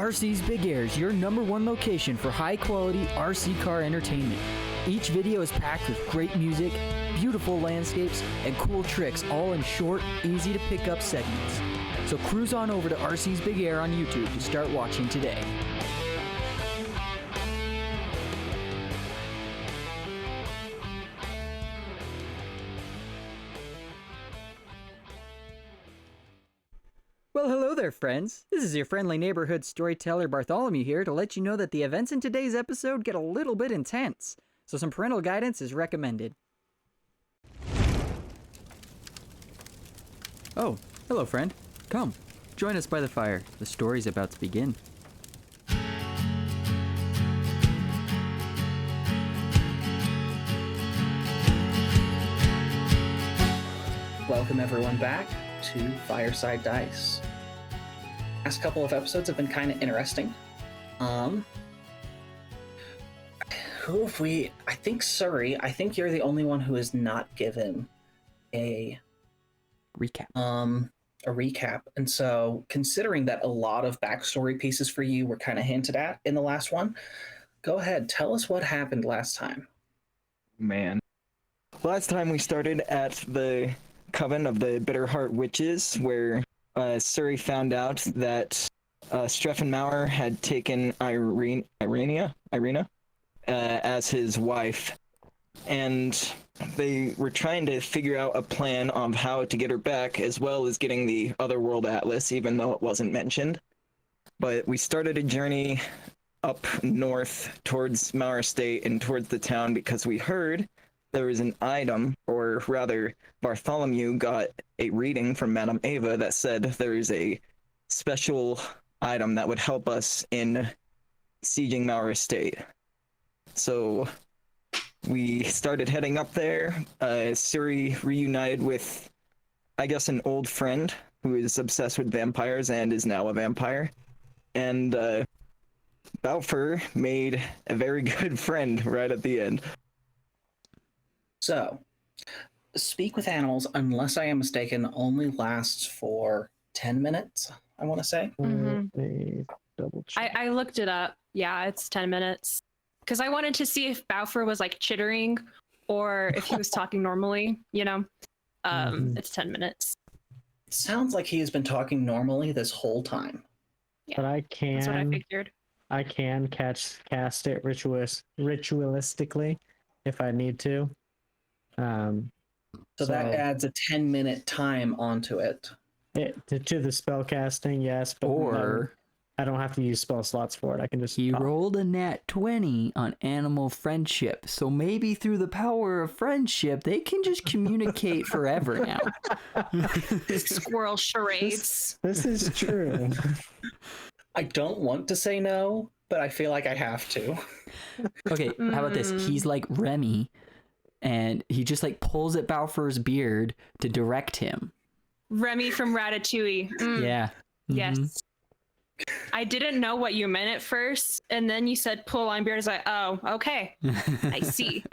RC's Big Air is your #1 location for high-quality RC car entertainment. Each video is packed with great music, beautiful landscapes, and cool tricks, all in short, easy-to-pick-up segments. So cruise on over to RC's Big Air on YouTube to start watching today. Well, hello there, friends. This is your friendly neighborhood storyteller Bartholomew here to let you know that the events in today's episode get a little bit intense, so some parental guidance is recommended. Oh, hello, friend. Come, join us by the fire. The story's about to begin. Welcome everyone back to Fireside Dice. Last couple of episodes have been kind of interesting. Who have we? I think Suri. I think you're the only one who has not given a Recap. A recap. And so, considering that a lot of backstory pieces for you were kind of hinted at in the last one, go ahead. Tell us what happened last time. Man, last time we started at the Coven of the Bitterheart Witches, where Suri found out that Strefan Maurer had taken Irina as his wife, and they were trying to figure out a plan of how to get her back, as well as getting the Otherworld Atlas, even though it wasn't mentioned. But we started a journey up north towards Maurer State and towards the town because we heard there was an item, or rather, Bartholomew got a reading from Madame Ava that said there is a special item that would help us in sieging Maurer Estate. So we started heading up there. Suri reunited with, I guess, an old friend who is obsessed with vampires and is now a vampire. And Bafuur made a very good friend right at the end. So, Speak with Animals, unless I am mistaken, only lasts for 10 minutes, I want to say. Double check. I looked it up. Yeah, it's 10 minutes. Because I wanted to see if Bafuur was like chittering or if he was talking normally, you know? It's 10 minutes. It sounds like he has been talking normally this whole time. Yeah, but that's what I figured. I can cast it ritualistically if I need to. So that adds a 10-minute time onto it. To the spell casting, yes, but Or I don't have to use spell slots for it. I can just he rolled a nat 20 on animal friendship, so maybe through the power of friendship, they can just communicate forever now. Squirrel charades. This is true. I don't want to say no, but I feel like I have to. Okay, how about this? He's like Remy, and he just like pulls at Bafuur's beard to direct him. Remy from Ratatouille. Yeah. Yes. I didn't know what you meant at first, and then you said pull on beard. I was like, oh, okay. I see.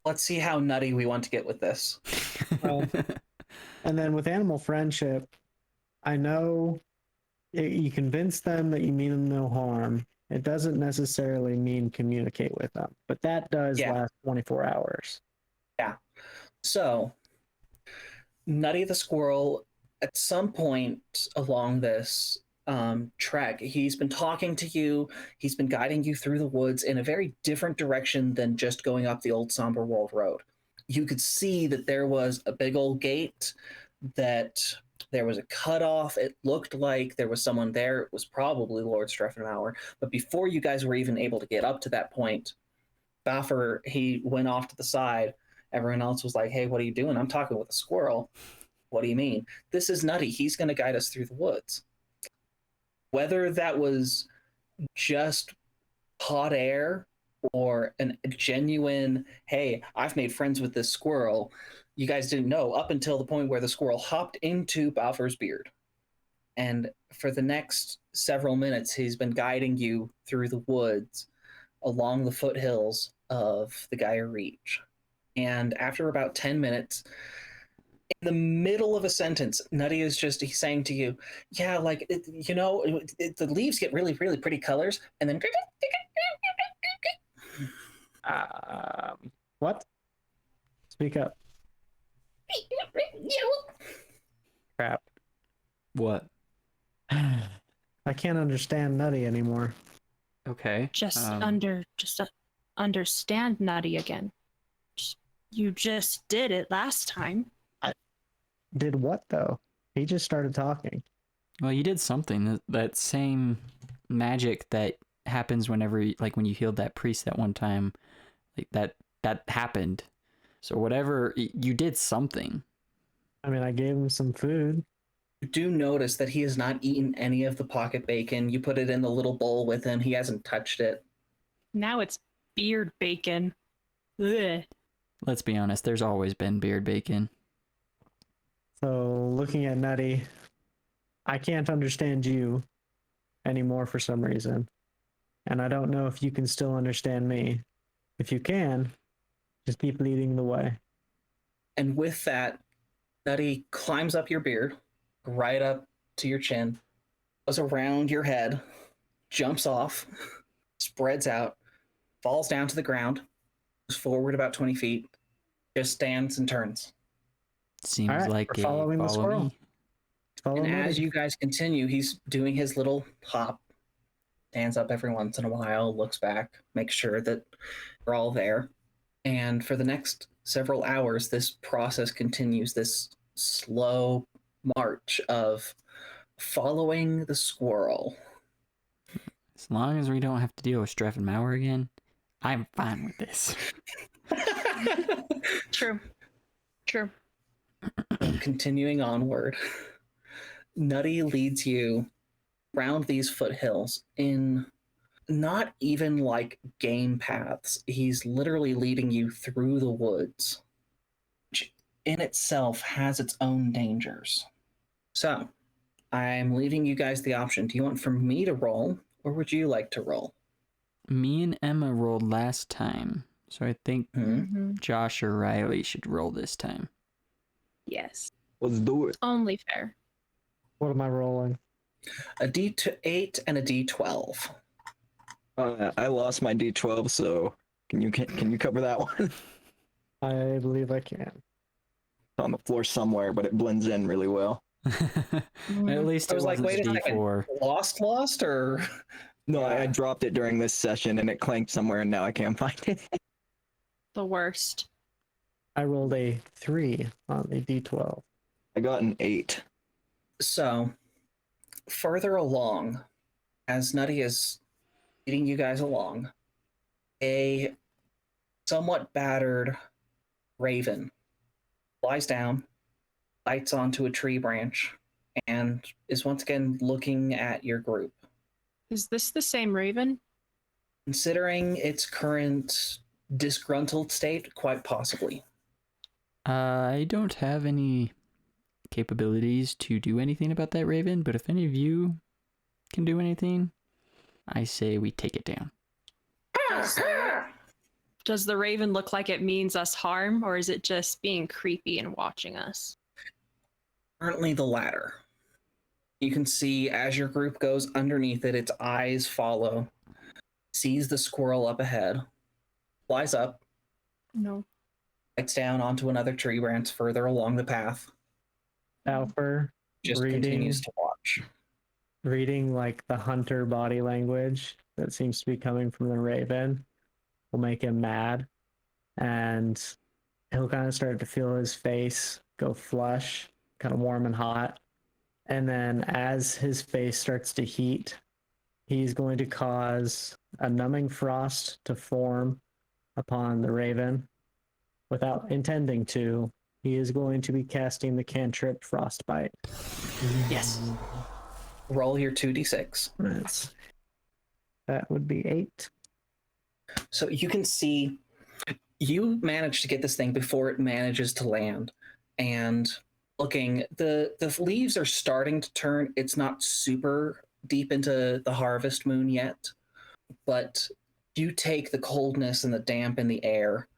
Let's see how nutty we want to get with this. And then with animal friendship, I know you convince them that you mean them no harm. It doesn't necessarily mean communicate with them, but that does last 24 hours. Yeah. So, Nutty the squirrel, at some point along this trek, he's been talking to you, he's been guiding you through the woods in a very different direction than just going up the old somber walled road. You could see that there was a big old gate, that there was a cutoff. It looked like there was someone there. It was probably Lord Strefan Maurer. But before you guys were even able to get up to that point, Bafuur, he went off to the side. Everyone else was like, hey, what are you doing? I'm talking with a squirrel. What do you mean? This is Nutty. He's going to guide us through the woods. Whether that was just hot air or a genuine, hey, I've made friends with this squirrel, you guys didn't know up until the point where the squirrel hopped into Bafuur's beard. And for the next several minutes, he's been guiding you through the woods along the foothills of the Gaia Reach. And after about 10 minutes, In the middle of a sentence, Nutty is just he's saying to you, yeah, like the leaves get really, really pretty colors, and then What? Speak up. Crap. What? I can't understand Nutty anymore. Okay. Just understand Nutty again. You just did it last time. Did what though? He just started talking. Well, you did something. That same magic that happens whenever, like when you healed that priest that one time, like that happened. So whatever, you did something. I mean, I gave him some food. you do notice that he has not eaten any of the pocket bacon. You put it in the little bowl with him. He hasn't touched it. Now it's beard bacon. Ugh. Let's be honest, there's always been beard bacon. So looking at Nutty, I can't understand you anymore for some reason. And I don't know if you can still understand me. If you can, just keep leading the way. And with that, Nutty climbs up your beard, right up to your chin, goes around your head, jumps off, spreads out, falls down to the ground, goes forward about 20 feet, just stands and turns. Seems All right, like we're following the follow squirrel. me. Follow And Nutty. as you guys continue, he's doing his little hop, stands up every once in a while, looks back, makes sure that we're all there. And for the next several hours, this process continues, this slow march of following the squirrel. As long as we don't have to deal with Strefan Maurer again, I'm fine with this. True. True. Continuing onward, Nutty leads you around these foothills in not even like game paths. He's literally leading you through the woods, which in itself has its own dangers. So, I'm leaving you guys the option. Do you want for me to roll, or would you like to roll? Me and Emma rolled last time, so I think Mm-hmm. Josh or Riley should roll this time. Yes. Let's do it. Only fair. What am I rolling? A D8 and a D12. I lost my D12, so can you cover that one? I believe I can. It's on the floor somewhere, but it blends in really well. At least I it was like, wasn't wait a second, D4. lost, or No, I Yeah. dropped it during this session and it clanked somewhere, and now I can't find it. The worst. I rolled a 3 on the D12. I got an 8. So, further along, as Nutty is leading you guys along, a somewhat battered raven flies down, lights onto a tree branch, and is once again looking at your group. Is this the same raven? Considering its current disgruntled state, quite possibly. I don't have any capabilities to do anything about that raven, but if any of you can do anything, I say we take it down. Does the raven look like it means us harm, or is it just being creepy and watching us? Currently the latter. You can see as your group goes underneath it, its eyes follow, sees the squirrel up ahead, flies up, No. lights down onto another tree branch further along the path, Alper just Reading. continues to watch. reading like the hunter body language that seems to be coming from the raven will make him mad, and he'll kind of start to feel his face go flush, kind of warm and hot. And then as his face starts to heat, he's going to cause a numbing frost to form upon the raven. Without intending to, he is going to be casting the cantrip Frostbite. Yes. Roll your 2d6. That would be 8. So you can see you managed to get this thing before it manages to land. And looking, the leaves are starting to turn. It's not super deep into the harvest moon yet, but you take the coldness and the damp in the air,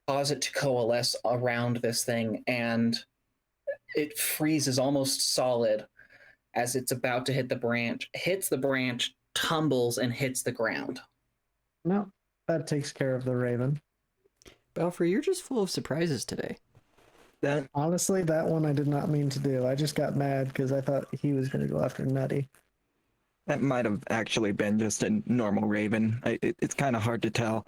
cause it to coalesce around this thing, and it freezes almost solid as it's about to hit the branch, tumbles, and hits the ground. No, that takes care of the raven. Bafuur, you're just full of surprises today. That Honestly, that one I did not mean to do. I just got mad because I thought he was going to go after Nutty. that might have actually been just a normal raven. It's kind of hard to tell.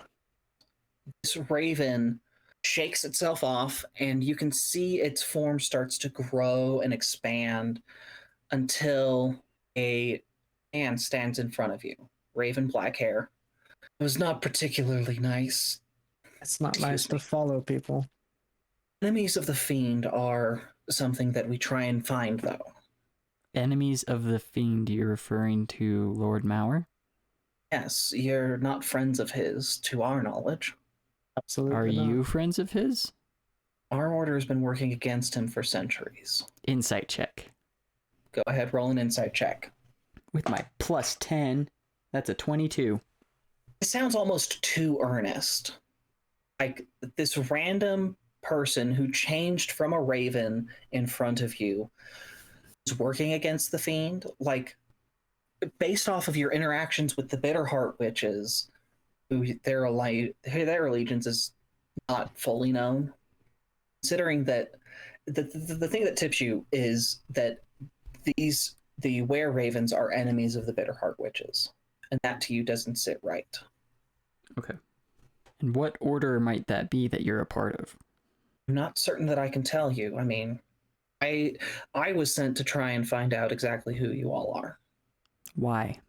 This raven shakes itself off, and you can see its form starts to grow and expand until a man stands in front of you. Raven black hair. It was not particularly nice. It's not Excuse nice me. to follow people. Enemies of the fiend are something that we try and find, though. Enemies of the fiend, you're referring to Lord Maurer? Yes, you're not friends of his, to our knowledge. Absolutely Are not. you friends of his? Our order has been working against him for centuries. Insight check. Go ahead, roll an insight check. With my plus 10, that's a 22. It sounds almost too earnest. Like this random person who changed from a raven in front of you is working against the fiend. Like, based off of your interactions with the Bitterheart witches, who their allegiance is not fully known. Considering that the thing that tips you is that the were ravens are enemies of the Bitterheart witches, and that to you doesn't sit right. Okay. And what order might that be that you're a part of? I'm not certain that I can tell you. I mean, I was sent to try and find out exactly who you all are. Why?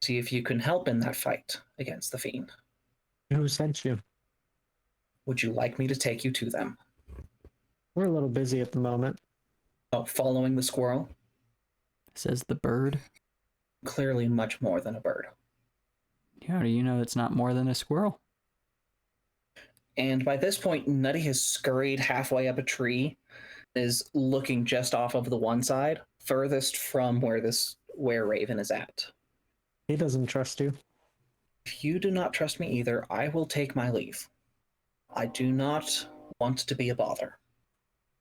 See if you can help in that fight against the fiend. Who sent you? Would you like me to take you to them? We're a little busy at the moment. Oh, following the squirrel? Says the bird. Clearly much more than a bird. How do you know it's not more than a squirrel? And by this point, Nutty has scurried halfway up a tree, is looking just off of the one side, furthest from where Raven is at. He doesn't trust you. If you do not trust me either, I will take my leave. I do not want to be a bother.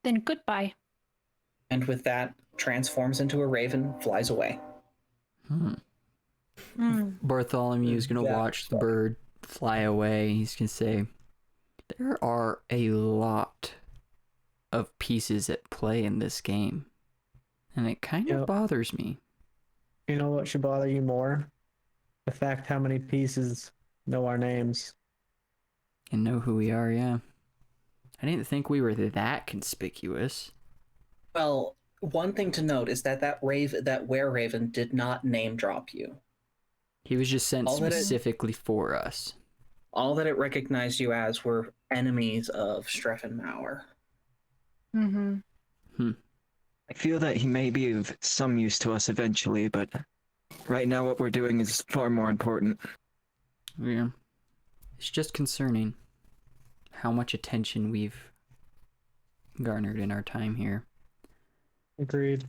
Then goodbye. And with that, transforms into a raven, flies away. Bartholomew's gonna That watch the bird fly away. He's gonna say, there are a lot of pieces at play in this game, and it kind of Yep. bothers me. You know what should bother you more? The fact how many pieces know our names. And know who we are, yeah. I didn't think we were that conspicuous. Well, one thing to note is that were raven did not name drop you. He was just sent All that it- specifically for us. All that it recognized you as were enemies of Strefan Maurer. Mm-hmm. I feel that he may be of some use to us eventually, but right now what we're doing is far more important. Yeah. It's just concerning how much attention we've garnered in our time here. Agreed.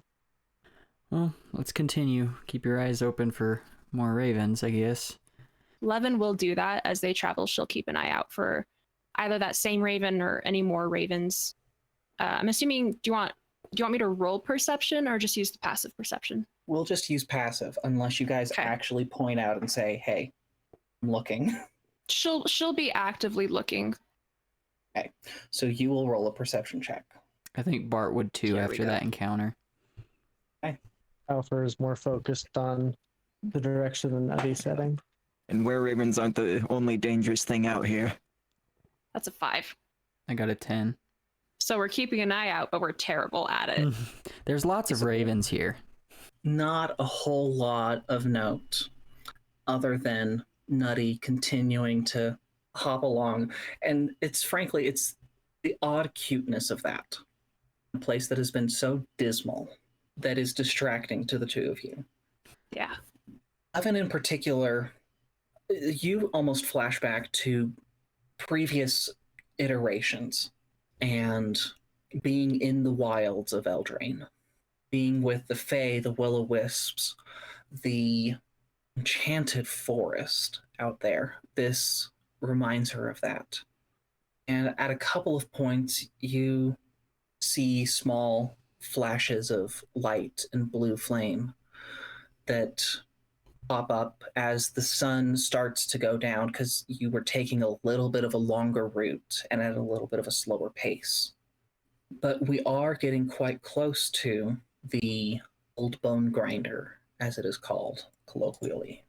Well, let's continue. Keep your eyes open for more ravens, I guess. Leven will do that as they travel. She'll keep an eye out for either that same raven or any more ravens. I'm assuming. Do you want me to roll perception or just use the passive perception? We'll just use passive unless you guys Okay. actually point out and say, "Hey, I'm looking." She'll be actively looking. Okay, so you will roll a perception check. I think Bart would too There we after go. that encounter. Alpha is more focused on the direction the Nutty setting. And were ravens aren't the only dangerous thing out here. That's a 5. I got a 10. So we're keeping an eye out, but we're terrible at it. There's lots of ravens here. Not a whole lot of note, other than Nutty continuing to hop along, and it's the odd cuteness of that. A place that has been so dismal that is distracting to the two of you. Yeah. Evan in particular, you almost flash back to previous iterations and being in the wilds of Eldraine, being with the Fae, the Will-O-Wisps, the enchanted forest out there. This reminds her of that. And at a couple of points, you see small flashes of light and blue flame that pop up as the sun starts to go down, because you were taking a little bit of a longer route and at a little bit of a slower pace. But we are getting quite close to the old bone grinder, as it is called colloquially.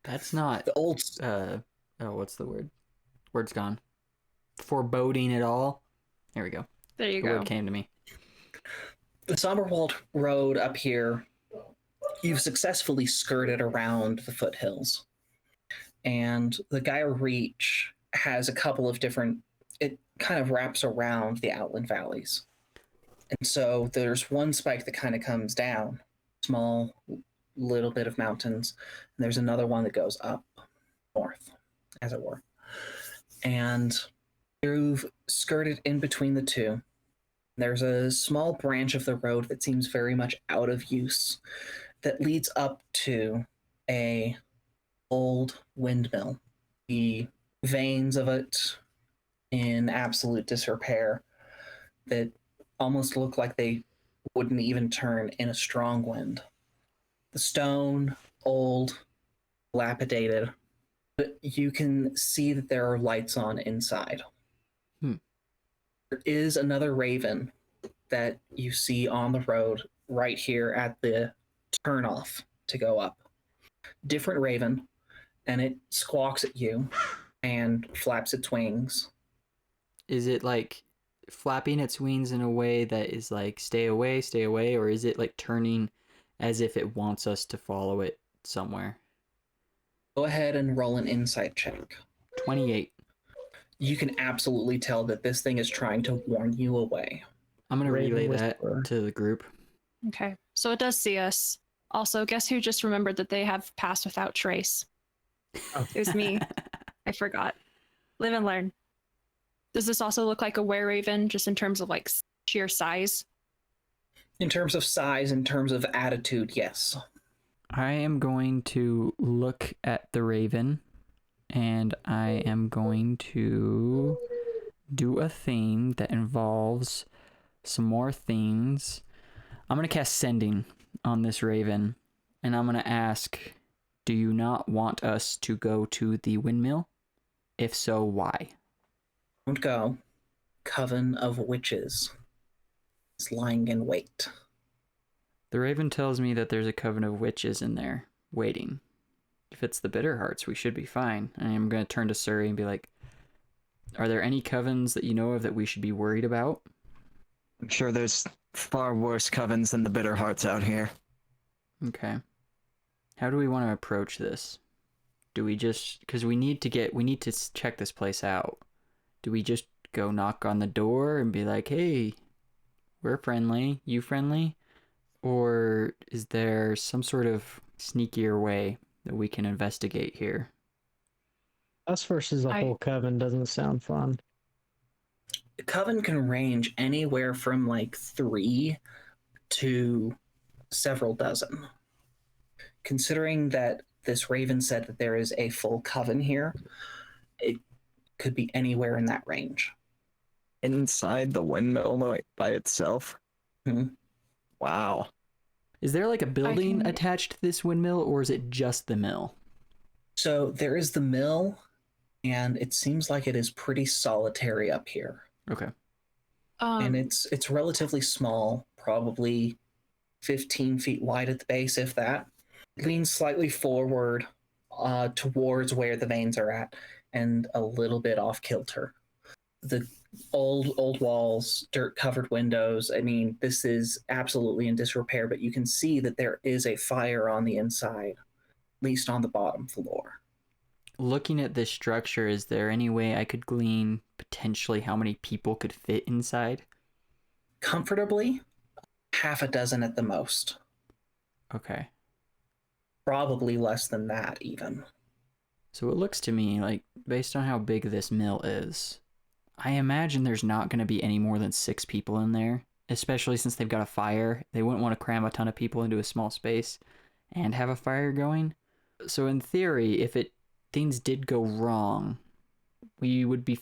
That's not The old what's the word? Word's gone. Foreboding at all. There we go. There you The go. word came to me. the Somberwald Road up here. You've successfully skirted around the foothills, and the Gaia Reach has a couple of different. It kind of wraps around the Outland Valleys, and so there's one spike that kind of comes down, small little bit of mountains, and there's another one that goes up north, as it were. And you've skirted in between the two. There's a small branch of the road that seems very much out of use that leads up to a old windmill. The vanes of it in absolute disrepair that almost look like they wouldn't even turn in a strong wind. The stone, old, dilapidated, but you can see that there are lights on inside. There is another raven that you see on the road right here at the turnoff to go up. Different raven, and it squawks at you and flaps its wings. Is it like flapping its wings in a way that is like stay away, or is it like turning as if it wants us to follow it somewhere? Go ahead and roll an insight check. 28. You can absolutely tell that this thing is trying to warn you away. I'm gonna Raven relay Whisperer. that to the group. Okay. So it does see us. Also, guess who just remembered that they have passed without trace? Oh. It was me. I forgot. Live and learn. Does this also look like a were-raven, just in terms of like sheer size? In terms of size, in terms of attitude, yes. I am going to look at the raven, and I am going to do a thing that involves some more things. I'm going to cast Sending on this raven, and I'm going to ask, do you not want us to go to the windmill? If so, why? Don't go. Coven of Witches is lying in wait. The raven tells me that there's a coven of witches in there waiting. If it's the Bitter Hearts, we should be fine. And I'm going to turn to Suri and be like, are there any covens that you know of that we should be worried about? I'm sure there's far worse covens than the Bitter Hearts out here. Okay. How do we want to approach this? Do we just, because we need to check this place out. Do we just go knock on the door and be like, hey, we're friendly, you friendly? Or is there some sort of sneakier way that we can investigate here? Us versus a whole coven doesn't sound fun. The coven can range anywhere from like 3 to several dozen. Considering that this raven said that there is a full coven here, it could be anywhere in that range. Inside the windmill like, by itself? Mhm. Wow. Is there like a building can- attached to this windmill, or is it just the mill? So there is the mill, and it seems like it is pretty solitary up here. Okay. And it's relatively small, probably 15 feet wide at the base, if that. It leans slightly forward towards where the veins are at, and a little bit off kilter. The old walls, dirt-covered windows. I mean, this is absolutely in disrepair, but you can see that there is a fire on the inside, at least on the bottom floor. Looking at this structure, is there any way I could glean potentially how many people could fit inside? Comfortably, half a dozen at the most. Okay. Probably less than that, even. So it looks to me like, based on how big this mill is, I imagine there's not going to be any more than 6 people in there, especially since they've got a fire. They wouldn't want to cram a ton of people into a small space and have a fire going. So in theory, if things did go wrong, we would be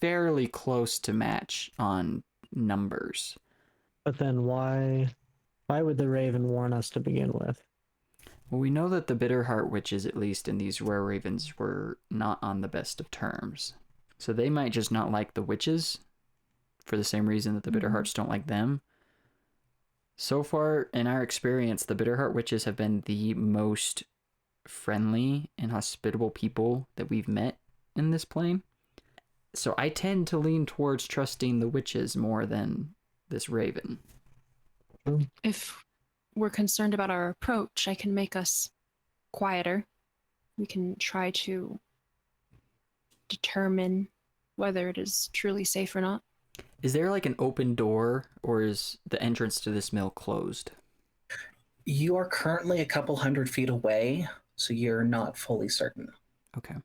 fairly close to match on numbers. But then why would the Raven warn us to begin with? Well, we know that the Bitterheart witches, at least in these Rare Ravens, were not on the best of terms. So they might just not like the witches for the same reason that the Bitterhearts don't like them. So far, in our experience, the Bitterheart witches have been the most friendly and hospitable people that we've met in this plane. So I tend to lean towards trusting the witches more than this Raven. If we're concerned about our approach, I can make us quieter. We can try to determine whether it is truly safe or not. Is there like an open door, or is the entrance to this mill closed? You are currently a couple 100 feet away, so you're not fully certain. Okay.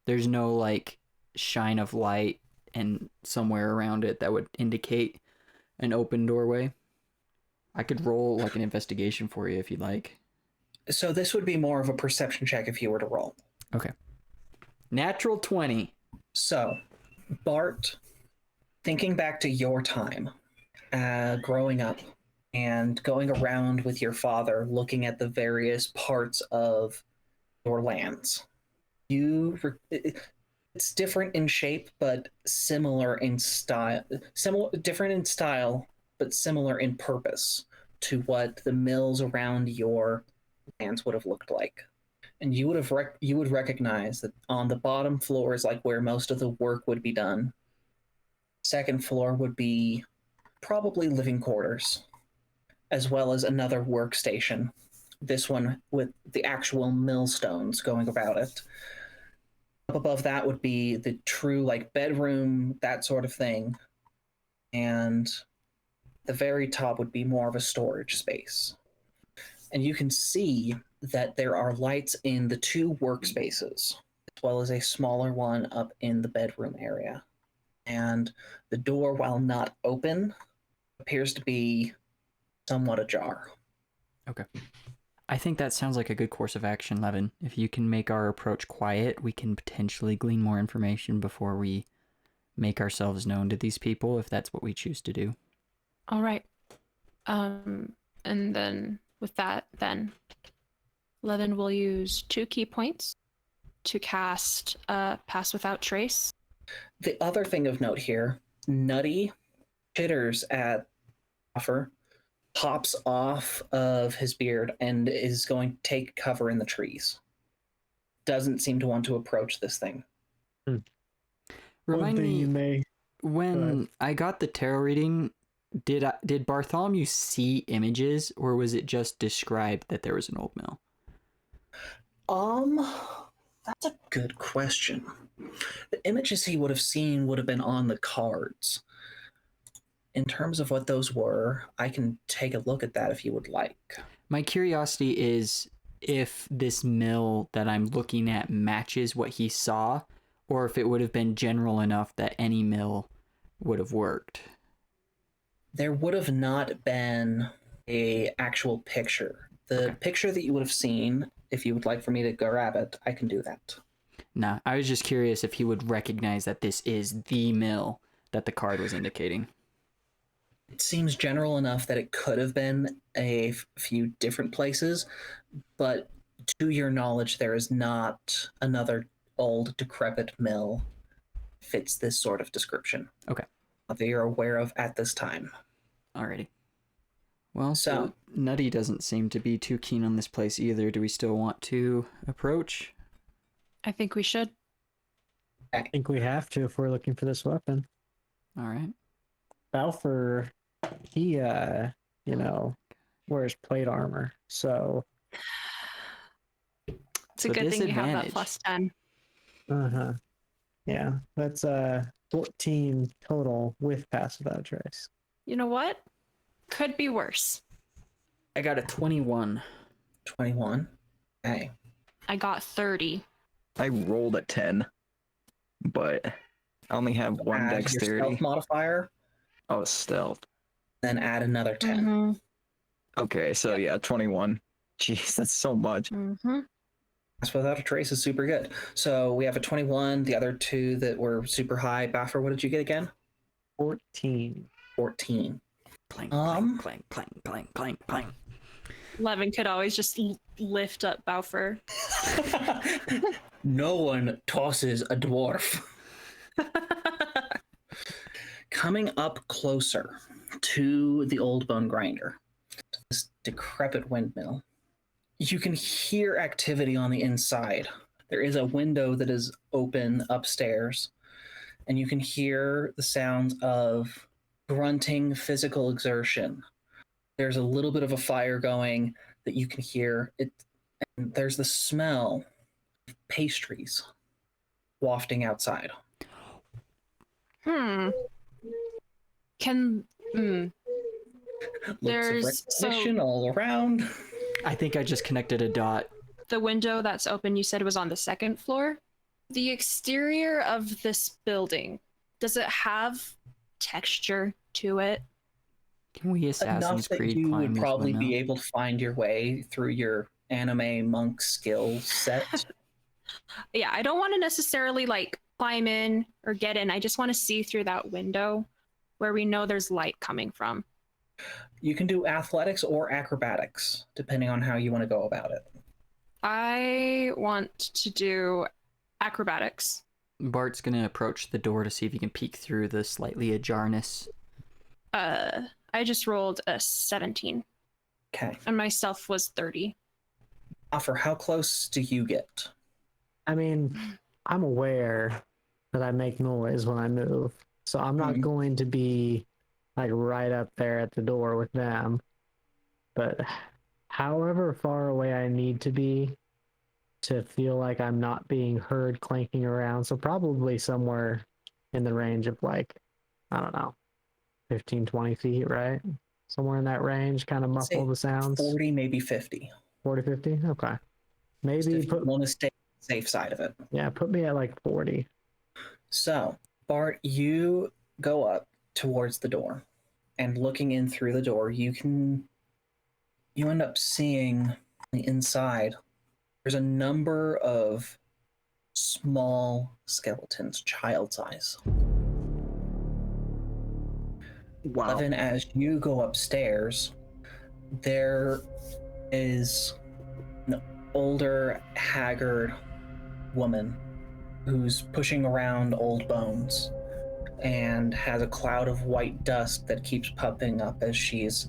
There's no like shine of light and somewhere around it that would indicate an open doorway. I could roll like an investigation for you if you'd like. So this would be more of a perception check if you were to roll. Okay. Natural 20. So, Bart, thinking back to your time, growing up and going around with your father, looking at the various parts of your lands, it's different in shape, but similar in style. Different in style, but similar in purpose to what the mills around your lands would have looked like. And you would recognize that on the bottom floor is like where most of the work would be done. Second floor would be probably living quarters, as well as another workstation. This one with the actual millstones going about it. Up above that would be the true like bedroom, that sort of thing. And the very top would be more of a storage space. And you can see that there are lights in the two workspaces, as well as a smaller one up in the bedroom area. And the door, while not open, appears to be somewhat ajar. Okay. I think that sounds like a good course of action, Leven. If you can make our approach quiet, we can potentially glean more information before we make ourselves known to these people, if that's what we choose to do. All right. And then with that, Leven will use 2 key points to cast Pass Without Trace. The other thing of note here, Nutty chitters at Bafuur, hops off of his beard, and is going to take cover in the trees. Doesn't seem to want to approach this thing. Remind me, you may... when I got the tarot reading, did Bartholomew see images, or was it just described that there was an old mill? That's a good question. The images he would have seen would have been on the cards. In terms of what those were, I can take a look at that if you would like. My curiosity is if this mill that I'm looking at matches what he saw, or if it would have been general enough that any mill would have worked. There would have not been a actual picture. The picture that you would have seen, if you would like for me to grab it, I can do that. Nah, I was just curious if he would recognize that this is the mill that the card was indicating. It seems general enough that it could have been a few different places, but to your knowledge, there is not another old, decrepit mill fits this sort of description. Okay. That you're aware of at this time. Alrighty. Well, So Nutty doesn't seem to be too keen on this place either. Do we still want to approach? I think we should. I think we have to if we're looking for this weapon. All right. Bafuur, he, wears plate armor, so... It's a good thing you have that +10. Uh-huh. Yeah, that's 14 total with Pass Without Trace. You know what? Could be worse. I got a 21. 21. Okay. I got 30. I rolled a 10, but I only have one Add your dexterity. stealth modifier, Oh, stealth. then add another 10. Mm-hmm. Okay, so yeah, 21. Jeez, that's so much. Mm-hmm. That's Without a Trace is super good. So we have a 21. The other two that were super high. Bafuur, what did you get again? 14. 14. Clang, Um, clang, clang, clang, clang, clang. Levin could always just lift up Bafuur. No one tosses a dwarf. Coming up closer to the old bone grinder, this decrepit windmill, you can hear activity on the inside. There is a window that is open upstairs, and you can hear the sounds of grunting physical exertion. There's a little bit of a fire going that you can hear. And there's the smell of pastries wafting outside. Can Looks There's- of recognition all around. I think I just connected a dot. the window that's open you said was on the second floor? The exterior of this building, does it have texture to it? Can we Assassin's Enough that Creed you climb would this probably windmill? be able to find your way through your anime monk skill set. Yeah, I don't want to necessarily like climb in or get in. I just want to see through that window where we know there's light coming from. You can do athletics or acrobatics, depending on how you want to go about it. I want to do acrobatics. Bart's gonna approach the door to see if he can peek through the slightly ajarness. I just rolled a 17 Okay. and my stealth was 30. Offer, how close do you get? I mean, I'm aware that I make noise when I move, so I'm not Mhm. going to be like right up there at the door with them. But however far away I need to be to feel like I'm not being heard clanking around, so probably somewhere in the range of like, I don't know, 15, 20 feet, right? Somewhere in that range, kind of Let's say muffle the sounds. 40, maybe 50. 40, 50? Okay. Just Maybe if you put, want to stay on the safe side of it. yeah, put me at like 40. So, Bart, you go up towards the door, and looking in through the door, you end up seeing on the inside. There's a number of small skeletons, child size. Wow. Even as you go upstairs, there is an older, haggard woman who's pushing around old bones and has a cloud of white dust that keeps popping up as she's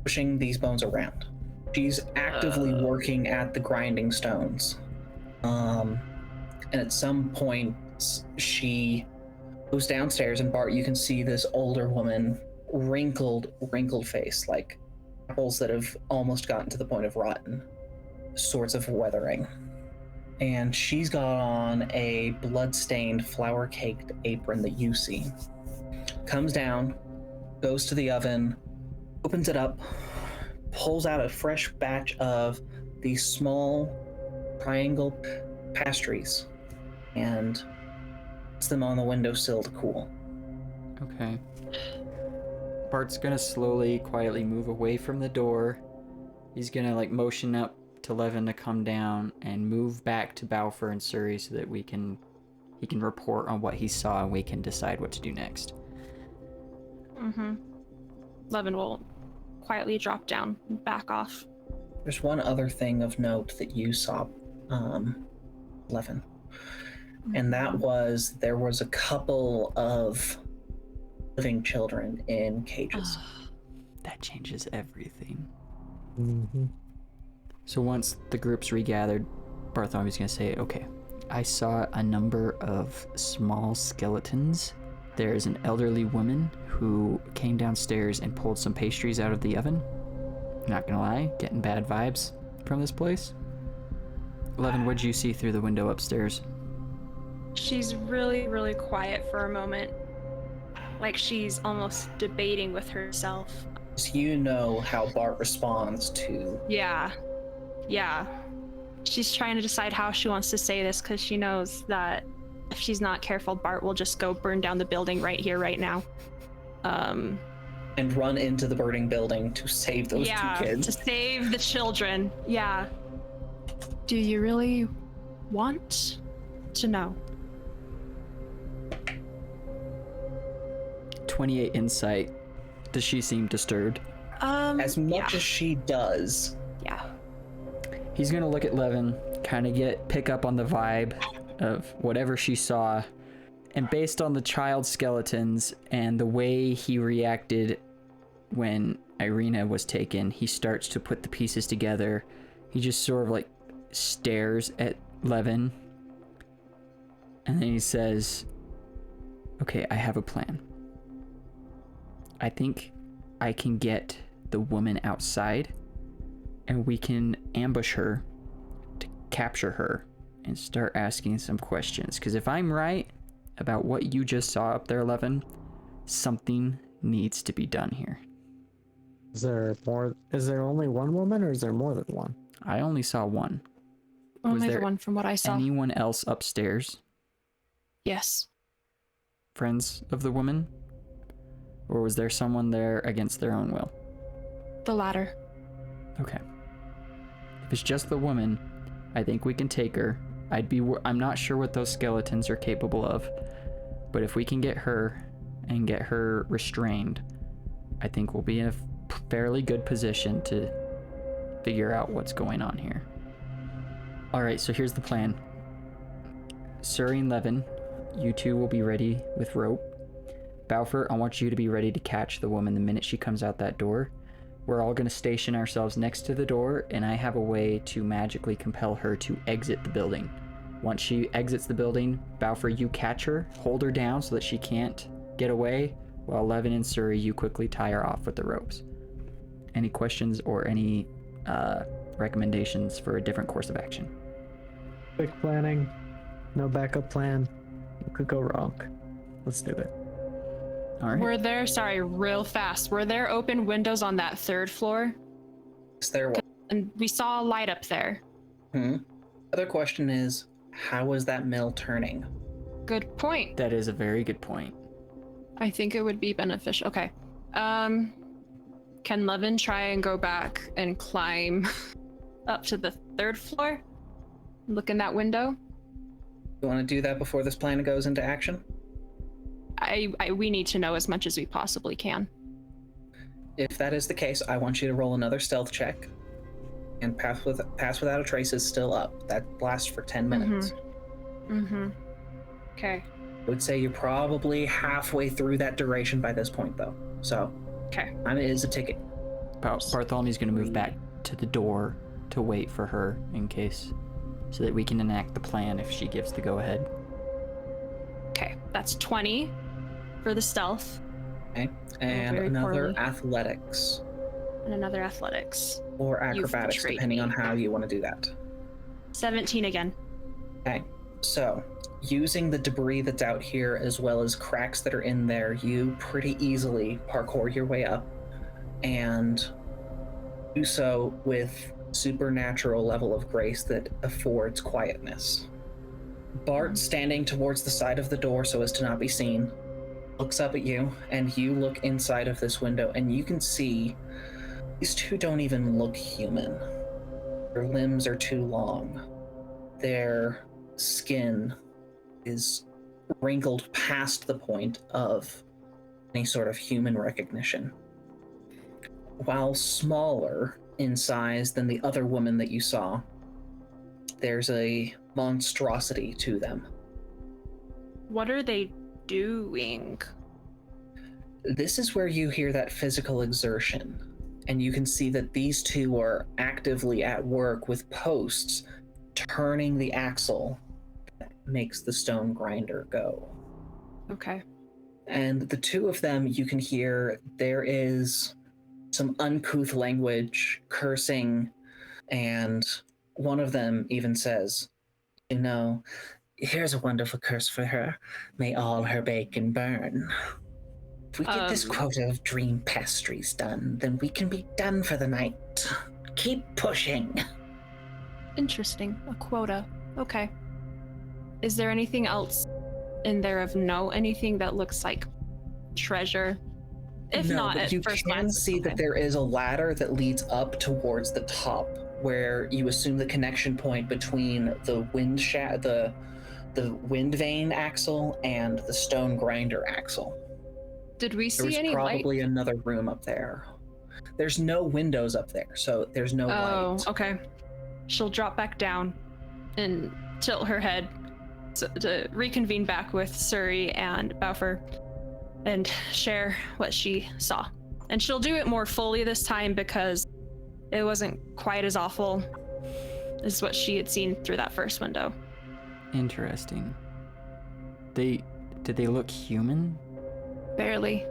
pushing these bones around. She's actively working at the grinding stones. And at some point, she goes downstairs, and Bart, you can see this older woman, wrinkled face, like apples that have almost gotten to the point of rotten, sorts of weathering. And she's got on a blood-stained, flour-caked apron that you see. Comes down, goes to the oven, opens it up, pulls out a fresh batch of these small triangle pastries, and puts them on the windowsill to cool. Okay. Bart's gonna slowly, quietly move away from the door. He's gonna like motion up to Leven to come down and move back to Bafuur and Suri so that he can report on what he saw and we can decide what to do next. Levin will quietly drop down and back off. There's one other thing of note that you saw, Leven, and that was there was a couple of living children in cages. That changes everything. Mm-hmm. So once the group's regathered, Bartholomew's gonna say, okay, I saw a number of small skeletons. There's an elderly woman who came downstairs and pulled some pastries out of the oven. Not gonna lie, getting bad vibes from this place. Leven, what'd you see through the window upstairs? She's really, really quiet for a moment. Like she's almost debating with herself. So you know how Bart responds to. Yeah. She's trying to decide how she wants to say this because she knows that if she's not careful, Bart will just go burn down the building right here, right now. And run into the burning building to save those two kids. To save the children. Yeah. Do you really want to know? 28 insight. Does she seem disturbed? As much as she does. Yeah. He's gonna look at Leven, kind of pick up on the vibe of whatever she saw, and based on the child skeletons and the way he reacted when Irina was taken, he starts to put the pieces together. He just sort of like stares at Leven, and then he says, okay, I have a plan. I think I can get the woman outside, and we can ambush her to capture her and start asking some questions. Because if I'm right about what you just saw up there, Leven, something needs to be done here. Is there more? Is there only one woman, or is there more than one? I only saw one. Only there the one from what I saw. Anyone else upstairs? Yes. Friends of the woman? Or was there someone there against their own will? The latter. Okay. If it's just the woman, I think we can take her. I'm not sure what those skeletons are capable of, but if we can get her and get her restrained, I think we'll be in a fairly good position to figure out what's going on here. Alright, so here's the plan. Suri and Leven, you two will be ready with rope. Bafuur, I want you to be ready to catch the woman the minute she comes out that door. We're all going to station ourselves next to the door, and I have a way to magically compel her to exit the building. Once she exits the building, Bafuur, you catch her, hold her down so that she can't get away, while Leven and Suri, you quickly tie her off with the ropes. Any questions or any recommendations for a different course of action? Quick planning, no backup plan. What could go wrong? Let's do it. All right. Real fast. Were there open windows on that third floor? Is there one? And we saw a light up there. Other question is, how is that mill turning? Good point. That is a very good point. I think it would be beneficial. Okay. Can Leven try and go back and climb up to the third floor? Look in that window? You want to do that before this plan goes into action? We need to know as much as we possibly can. If that is the case, I want you to roll another stealth check. And pass without a trace is still up. That lasts for 10 minutes. Okay. I would say you're probably halfway through that duration by this point, though. So, Okay. it is a ticket. Bartholomew's going to move back to the door to wait for her in case, so that we can enact the plan if she gives the go-ahead. Okay, that's 20 for the stealth. Okay. And very another poorly. athletics. And another athletics. Or You've acrobatics, betrayed depending me. on how you want to do that. 17 again. Okay. So, using the debris that's out here as well as cracks that are in there, you pretty easily parkour your way up and do so with supernatural level of grace that affords quietness. Bart, standing towards the side of the door so as to not be seen, looks up at you, and you look inside of this window, and you can see these two don't even look human. Their limbs are too long. Their skin is wrinkled past the point of any sort of human recognition. While smaller in size than the other woman that you saw, there's a monstrosity to them. What are they doing? This is where you hear that physical exertion, and you can see that these two are actively at work with posts turning the axle that makes the stone grinder go. Okay. And the two of them, you can hear there is some uncouth language, cursing, and one of them even says, you know, here's a wonderful curse for her. May all her bacon burn. If we get this quota of dream pastries done, then we can be done for the night. Keep pushing. Interesting. A quota. Okay. Is there anything else in there of note? Anything that looks like treasure? If No, not, but at you first can glance, see okay. that there is a ladder that leads up towards the top, where you assume the connection point between the wind vane axle and the stone grinder axle. Did we There was see any light? probably another room up there. There's no windows up there. There's no windows up there, so there's no Oh, light. okay. She'll drop back down and tilt her head to reconvene back with Suri and Bafuur and share what she saw. And she'll do it more fully this time because it wasn't quite as awful as what she had seen through that first window. Interesting. Did they look human? Barely.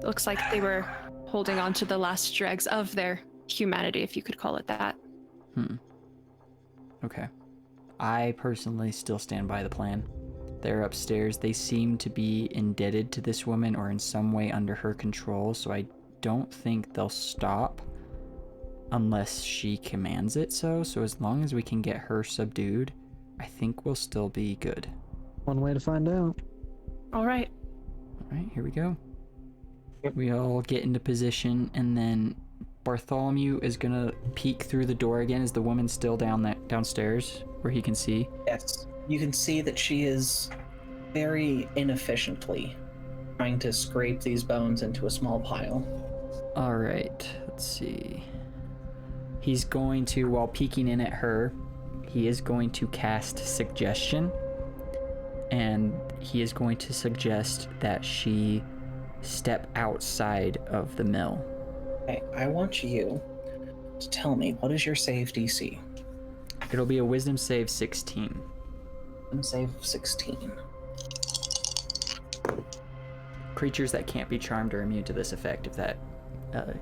Looks like they were holding on to the last dregs of their humanity, if you could call it that. Okay. I personally still stand by the plan. They're upstairs. They seem to be indebted to this woman or in some way under her control, so I don't think they'll stop unless she commands it so. So as long as we can get her subdued, I think we'll still be good. One way to find out. All right. All right, here we go. We all get into position, and then Bartholomew is gonna peek through the door again. Is the woman still downstairs where he can see? Yes, you can see that she is very inefficiently trying to scrape these bones into a small pile. All right, let's see. He's going to, while peeking in at her, he is going to cast Suggestion, and he is going to suggest that she step outside of the mill. Okay, I want you to tell me, what is your save DC? It'll be a Wisdom save 16. Save 16. Creatures that can't be charmed are immune to this effect, if that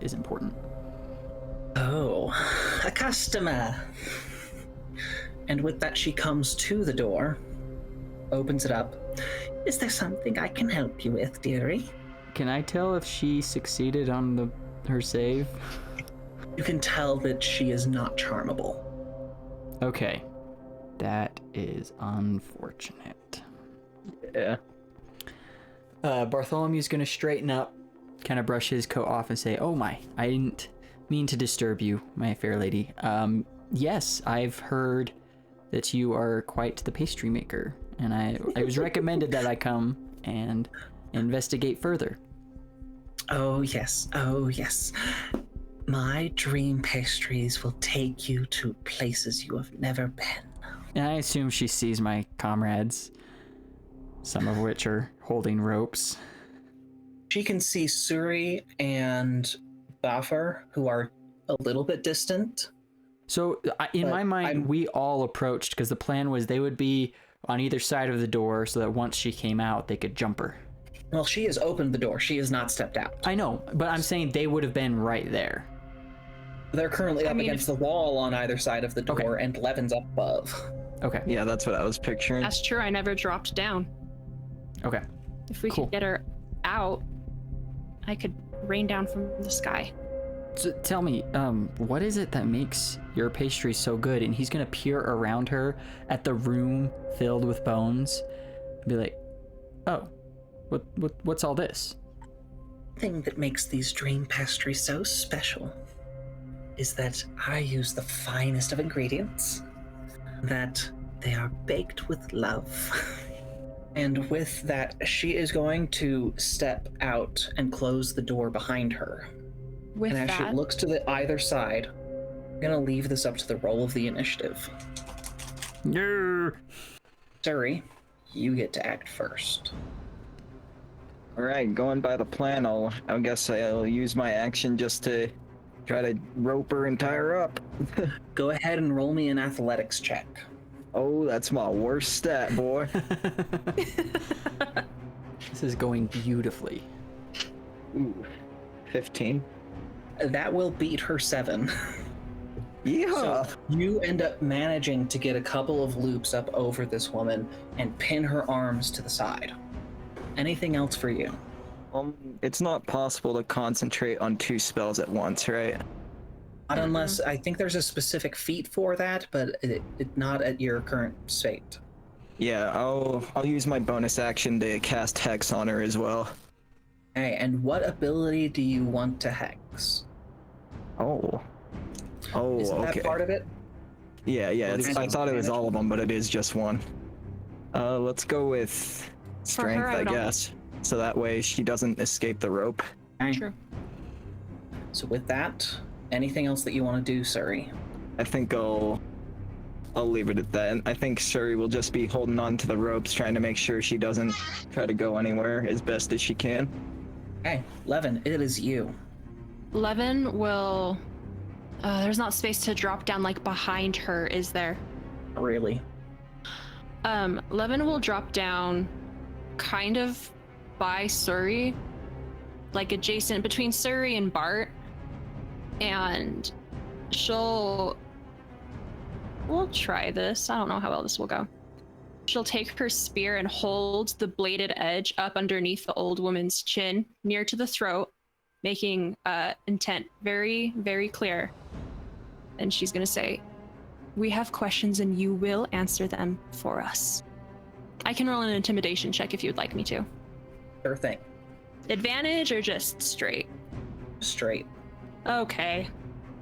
is important. Oh, a customer. And with that, she comes to the door, opens it up. Is there something I can help you with, dearie? Can I tell if she succeeded on her save? You can tell that she is not charmable. Okay. That is unfortunate. Yeah. Bartholomew's gonna straighten up, kind of brush his coat off and say, "Oh my, I didn't mean to disturb you, my fair lady. Yes, I've heard that you are quite the pastry maker, and I was recommended that I come and investigate further." Oh yes, my dream pastries will take you to places you have never been. And I assume she sees my comrades, some of which are holding ropes. She can see Suri and Bafuur, who are a little bit distant. So in my mind, we all approached because the plan was they would be on either side of the door so that once she came out, they could jump her. Well, she has opened the door. She has not stepped out. I know, but I'm saying they would have been right there. They're currently up against the wall on either side of the door, Okay. and Levin's up above. Okay. Yeah, that's what I was picturing. That's true. I never dropped down. Okay. If we Cool. could get her out, I could rain down from the sky. So tell me, what is it that makes your pastry so good? And he's gonna peer around her at the room filled with bones, and be like, "Oh, what's all this?" The thing that makes these dream pastries so special is that I use the finest of ingredients, that they are baked with love. And with that, she is going to step out and close the door behind her. With And as she that, looks to the either side, I'm gonna leave this up to the roll of the initiative. Yeah. Suri, you get to act first. All right, going by the plan, I guess I'll use my action just to try to rope her and tie her up. Go ahead and roll me an athletics check. Oh, that's my worst stat, boy. This is going beautifully. Ooh, 15. That will beat her 7. Yeah. So you end up managing to get a couple of loops up over this woman and pin her arms to the side. Anything else for you? It's not possible to concentrate on 2 spells at once, right? Not unless, I think there's a specific feat for that, but it not at your current state. Yeah, I'll use my bonus action to cast Hex on her as well. Okay, and what ability do you want to hex? Oh, Isn't okay. that part of it? Yeah, I thought it was all of them, but it is just one. Let's go with her, strength, I I don't- guess. so that way she doesn't escape the rope. Okay. True. So with that, anything else that you want to do, Suri? I think I'll leave it at that. And I think Suri will just be holding on to the ropes, trying to make sure she doesn't try to go anywhere as best as she can. Okay, Leven, it is you. Leven will. There's not space to drop down like behind her, is there? Really? Leven will drop down kind of by Suri, like adjacent between Suri and Bart, and we'll try this. I don't know how well this will go. She'll take her spear and hold the bladed edge up underneath the old woman's chin, near to the throat, making intent very, very clear. And she's gonna say, "We have questions and you will answer them for us." I can roll an intimidation check if you'd like me to. Sure thing. Advantage or just straight? Straight. Okay.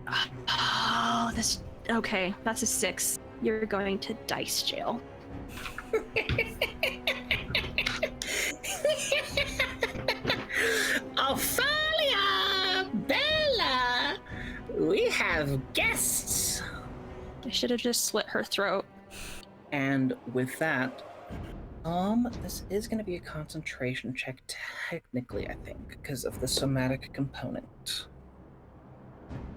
Oh, okay, that's a 6. You're going to dice jail. Ophelia! Bella! We have guests! I should have just slit her throat. And with that, this is going to be a concentration check technically, I think, because of the somatic component.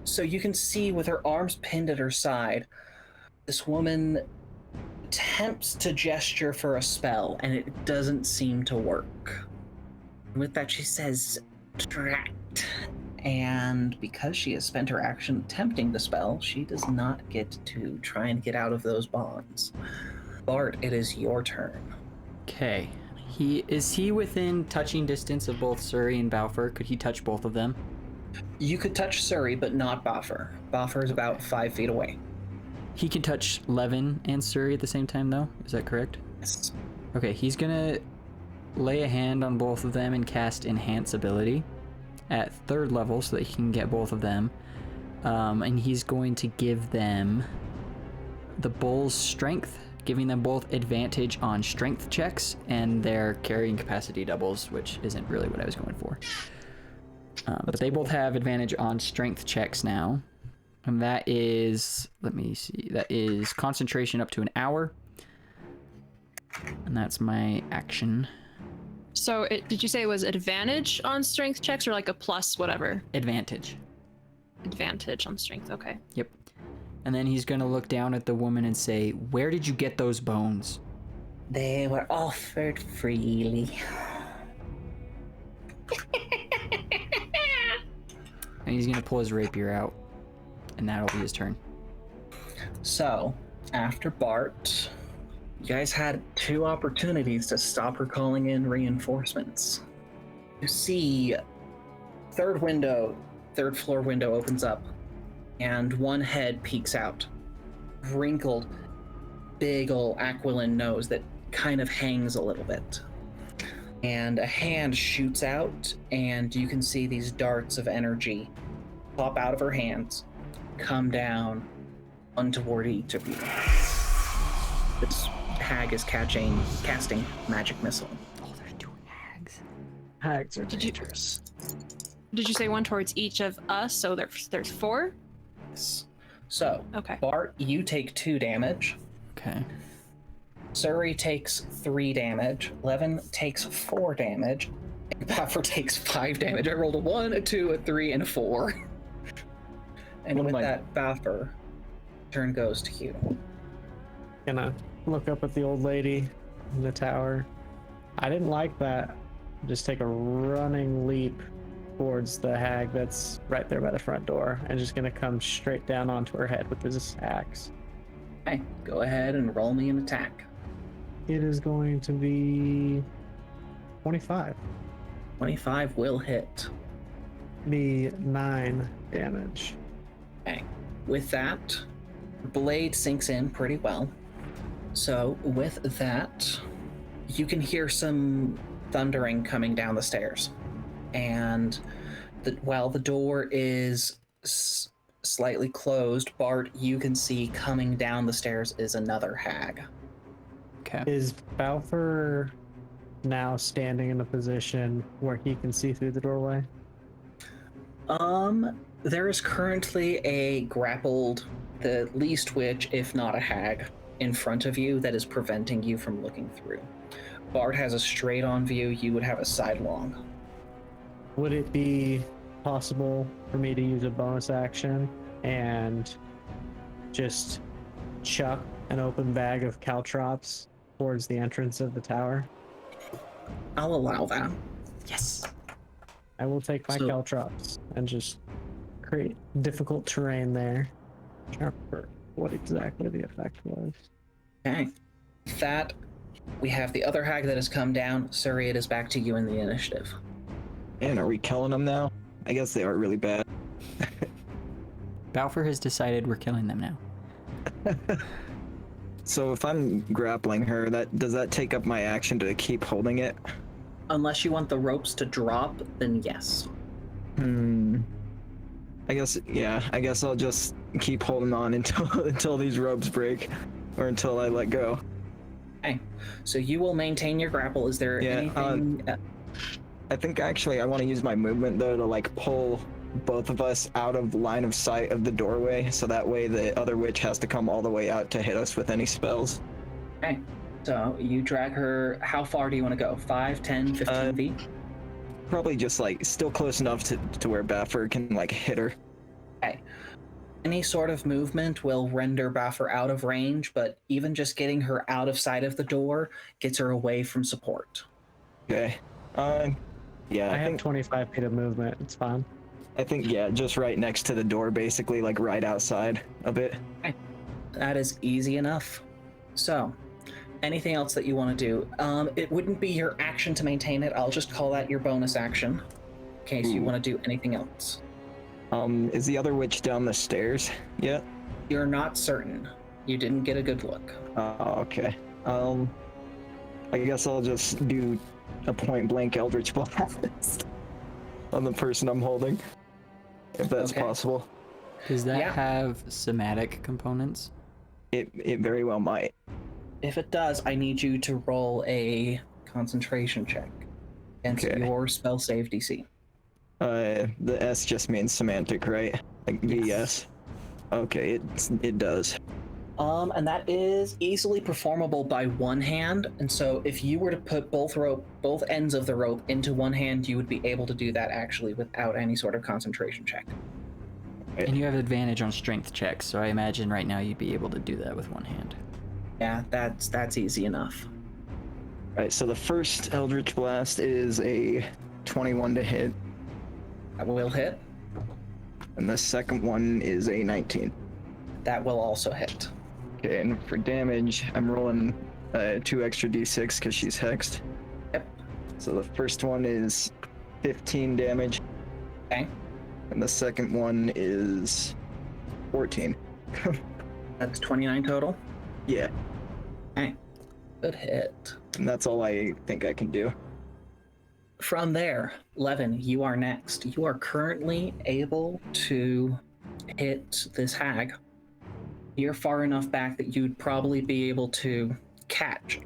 So you can see with her arms pinned at her side, this woman attempts to gesture for a spell, and it doesn't seem to work. With that, she says, "Tract." And because she has spent her action attempting the spell, she does not get to try and get out of those bonds. Bart, it is your turn. Okay. Is he within touching distance of both Suri and Bafuur? Could he touch both of them? You could touch Suri, but not Bafuur. Bafuur is about 5 feet away. He can touch Leven and Suri at the same time, though? Is that correct? Yes. Okay, he's gonna lay a hand on both of them and cast Enhance ability at 3rd level so that he can get both of them. And he's going to give them the bull's strength, giving them both advantage on strength checks, and their carrying capacity doubles, which isn't really what I was going for. But they both have advantage on strength checks now. And that is, let me see, that is concentration up to an hour. And that's my action. So did you say it was advantage on strength checks or like a plus whatever? Advantage. Advantage on strength, okay. Yep. And then he's gonna look down at the woman and say, "Where did you get those bones?" They were offered freely. And he's gonna pull his rapier out. And that'll be his turn. So, after Bart, you guys had 2 opportunities to stop her calling in reinforcements. You see, third floor window opens up, and one head peeks out. Wrinkled, big ol' aquiline nose that kind of hangs a little bit. And a hand shoots out, and you can see these darts of energy pop out of her hands, come down, one toward each of you. This hag is casting magic missile. Oh, there's 2 hags. Hags are Did you- dangerous. Did you say one towards each of us? So there's 4? Yes. So, Okay. Bart, you take 2 damage. Okay. Suri takes 3 damage. Leven takes 4 damage. And Bafuur takes 5 damage. I rolled a 1, a 2, a 3, and a 4. And What with am I- that, Bafuur, turn goes to you. Gonna look up at the old lady in the tower. I didn't like that. Just take a running leap towards the hag that's right there by the front door, and just gonna come straight down onto her head with this axe. Okay, go ahead and roll me an attack. It is going to be 25. 25 will hit. Be 9 damage. Okay. With that, blade sinks in pretty well. So with that, you can hear some thundering coming down the stairs. And while the door is slightly closed, Bart, you can see coming down the stairs is another hag. Okay. Is Bafuur now standing in a position where he can see through the doorway? There is currently a grappled, the least witch, if not a hag, in front of you that is preventing you from looking through. Bard has a straight on view, you would have a sidelong. Would it be possible for me to use a bonus action and just chuck an open bag of caltrops towards the entrance of the tower? I'll allow that. Yes. I will take my So- caltrops and just create difficult terrain there. I can't remember what exactly the effect was. Okay. That, we have the other hag that has come down. Suri, it is back to you in the initiative. And are we killing them now? I guess they are really bad. Bafuur has decided we're killing them now. So if I'm grappling her, does that take up my action to keep holding it? Unless you want the ropes to drop, then yes. I guess I'll just keep holding on until these ropes break, or until I let go. Okay. So you will maintain your grapple. Is there anything... I think actually I want to use my movement though to like pull both of us out of line of sight of the doorway, so that way the other witch has to come all the way out to hit us with any spells. Okay. So you drag her... How far do you want to go? 5, 10, 15 feet? Probably just like still close enough to where Bafuur can like hit her. Okay. Any sort of movement will render Bafuur out of range, but even just getting her out of sight of the door gets her away from support. Okay. Yeah, I have 25 feet of movement. It's fine. I think just right next to the door, basically, like right outside of it. That is easy enough. So, anything else that you want to do? It wouldn't be your action to maintain it. I'll just call that your bonus action, in case you want to do anything else. Is the other witch down the stairs yet? You're not certain. You didn't get a good look. Okay. I guess I'll just do a point blank Eldritch Blast on the person I'm holding, if that's Okay. possible. Does that Yeah. have somatic components? It very well might. If it does, I need you to roll a concentration check against Okay. your spell save DC. The S just means semantic, right? Like VS. Okay, it does. And that is easily performable by one hand. And so if you were to put both ends of the rope into one hand, you would be able to do that actually without any sort of concentration check. And you have advantage on strength checks, so I imagine right now you'd be able to do that with one hand. Yeah, that's easy enough. Right, so the first Eldritch Blast is a 21 to hit, That will hit. and the second one is a 19. That will also hit. Okay, and for damage, I'm rolling 2 extra d6 because she's hexed. Yep. So the first one is 15 damage, Okay. and the second one is 14. That's 29 total. Yeah, Okay. Good hit. and that's all I think I can do. From there, Leven, you are next. You are currently able to hit this hag. You're far enough back that you'd probably be able to catch,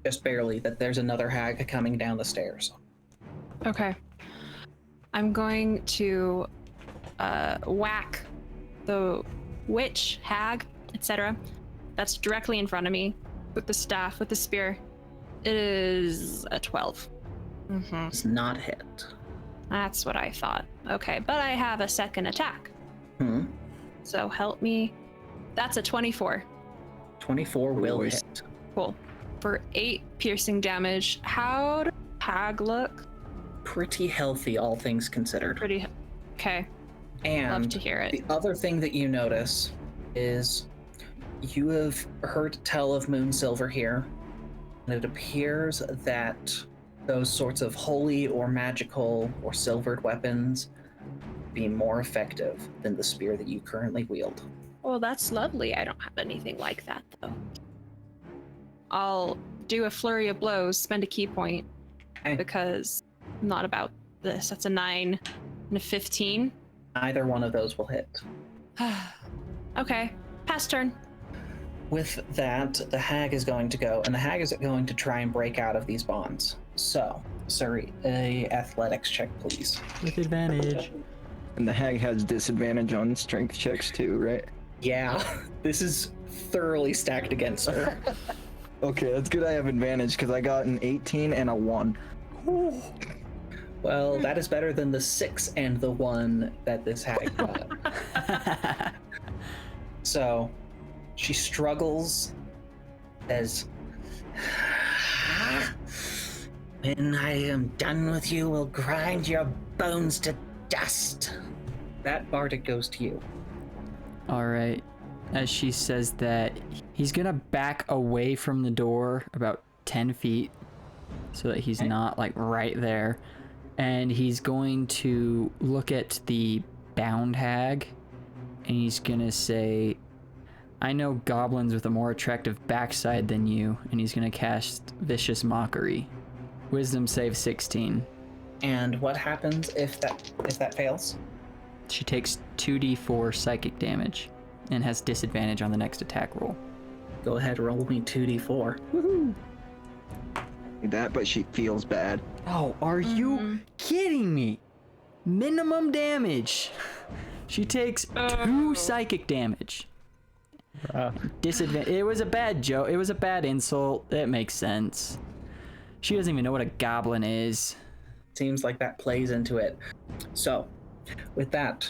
just barely, that there's another hag coming down the stairs. Okay. I'm going to whack the witch, hag, etc. That's directly in front of me with the staff, with the spear. It is a 12. It's not hit. That's what I thought. Okay, but I have a second attack. Hmm. So help me. That's a 24. 24 will Nice. hit. Cool. For 8 piercing damage. How does hag look? Pretty healthy, all things considered. Pretty. Okay. And Love to hear it. the other thing that you notice is you have heard tell of Moon Silver here, and it appears that those sorts of holy or magical or silvered weapons be more effective than the spear that you currently wield. Well, that's lovely. I don't have anything like that, though. I'll do a flurry of blows, spend a key point, Okay. because I'm not about this. That's a 9 and a 15. Either one of those will hit. Okay, pass turn. With that, the hag is going to go, and the hag is going to try and break out of these bonds. So, Suri, a athletics check, please. With advantage. And the hag has disadvantage on strength checks too, right? Yeah, this is thoroughly stacked against her. Okay, that's good I have advantage because I got an 18 and a 1. Well, that is better than the 6 and the 1 that this hag got. So, she struggles as... When I am done with you, we'll grind your bones to dust. That bardic goes to you. All right. As she says that, he's gonna back away from the door about 10 feet so that he's not like right there. And he's going to look at the bound hag and he's gonna say, I know goblins with a more attractive backside than you, and he's gonna cast Vicious Mockery. Wisdom save 16. And what happens if that fails? She takes 2d4 psychic damage and has disadvantage on the next attack roll. Go ahead, roll me 2d4. Woohoo! That, but she feels bad. Oh, are you kidding me? Minimum damage. She takes 2 psychic damage. Disadvantage. It was a bad joke. It was a bad insult. It makes sense. She doesn't even know what a goblin is. Seems like that plays into it. So, with that,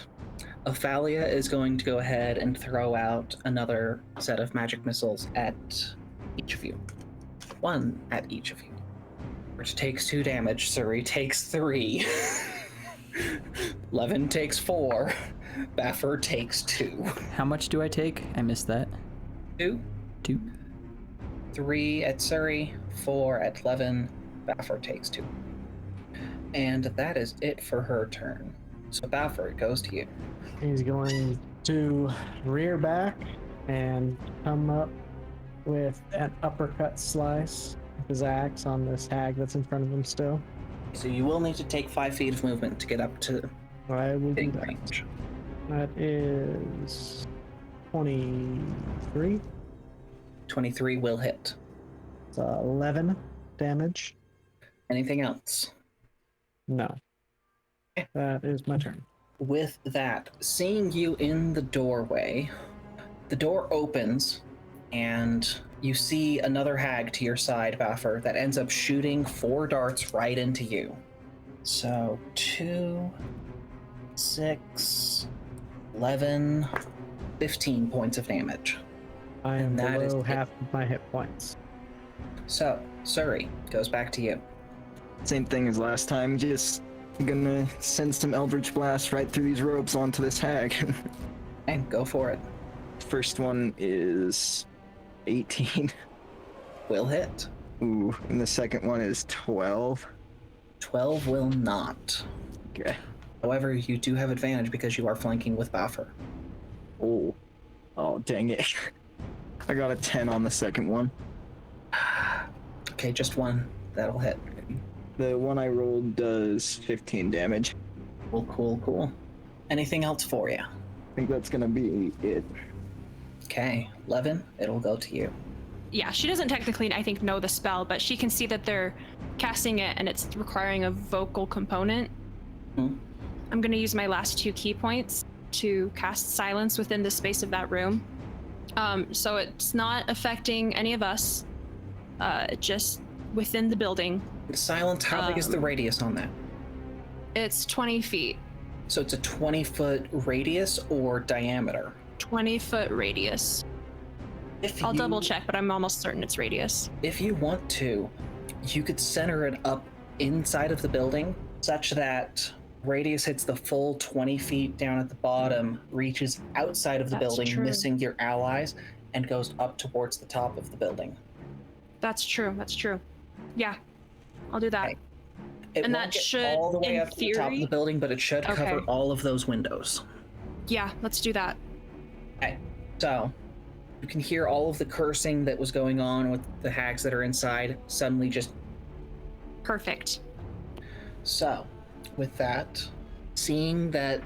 Ophalia is going to go ahead and throw out another set of magic missiles at each of you. 1 at each of you. Which takes 2 damage. Suri takes 3. Leven takes 4. Bafuur takes 2. How much do I take? I missed that. 2. 2. 3 at Suri, 4 at Leven. Bafuur takes 2. And that is it for her turn. So Bafuur, it goes to you. He's going to rear back and come up with an uppercut slice with his axe on this hag that's in front of him still. So you will need to take 5 feet of movement to get up to I will do big that. range. That is 23. 23 will hit. It's 11 damage. Anything else? No. That is my turn. With that, seeing you in the doorway, the door opens and you see another hag to your side, Bafuur, that ends up shooting 4 darts right into you. So 2, 6, 11, 15 points of damage. I am And that is below it. half of my hit points. So, Suri, goes back to you. Same thing as last time, just gonna send some Eldritch Blast right through these ropes onto this hag. And go for it. First one is 18. Will hit. Ooh, and the second one is 12. 12 will not. Okay. However, you do have advantage because you are flanking with Bafuur. Oh. Oh, dang it. I got a 10 on the second one. Okay, just 1. That'll hit. The one I rolled does 15 damage. Cool. Anything else for you? I think that's gonna be it. Okay, Leven, it'll go to you. Yeah, she doesn't technically, I think, know the spell, but she can see that they're casting it and it's requiring a vocal component. Hmm. I'm going to use my last 2 key points to cast silence within the space of that room. So it's not affecting any of us, just within the building. Silence, how big is the radius on that? It's 20 feet, So it's a 20-foot radius or diameter? 20-foot radius. I'll double check, but I'm almost certain it's radius. If you want to, you could center it up inside of the building such that radius hits the full 20 feet down at the bottom, reaches outside of the That's building, true. missing your allies, and goes up towards the top of the building. That's true. Yeah, I'll do that. Okay. It And won't that get should, all the way in up to the top of the theory- building, but it should cover Okay. all of those windows. Yeah, let's do that. Okay, so you can hear all of the cursing that was going on with the hags that are inside suddenly just... Perfect. So, with that, seeing that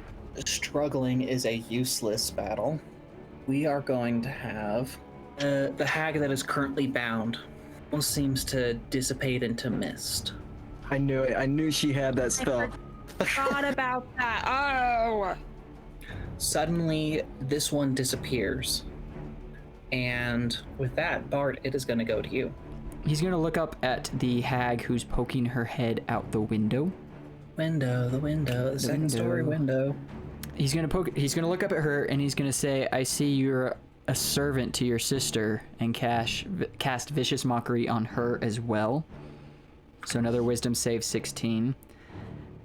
struggling is a useless battle, we are going to have The hag that is currently bound almost seems to dissipate into mist. I knew it. I knew she had that spell. Forgot about that. Oh. Suddenly, this one disappears. And with that, Bart, it is going to go to you. He's gonna look up at the hag who's poking her head out the window. The second story window. He's gonna look up at her and he's gonna say, I see you're a servant to your sister, and cast vicious mockery on her as well. So another wisdom save 16.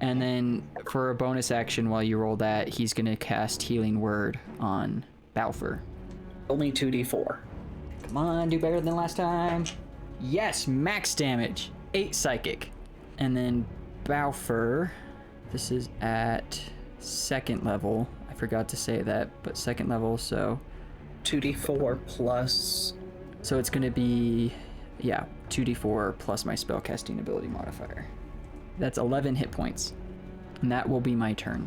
And then for a bonus action while you roll that, he's gonna cast healing word on Bafuur. Only 2d4. Come on, do better than last time. Yes, max damage. 8 psychic. And then Bafuur, this is at 2nd level. I forgot to say that, but 2nd level, so 2d4 plus... So it's gonna be, 2d4 plus my spellcasting ability modifier. That's 11 hit points. And that will be my turn.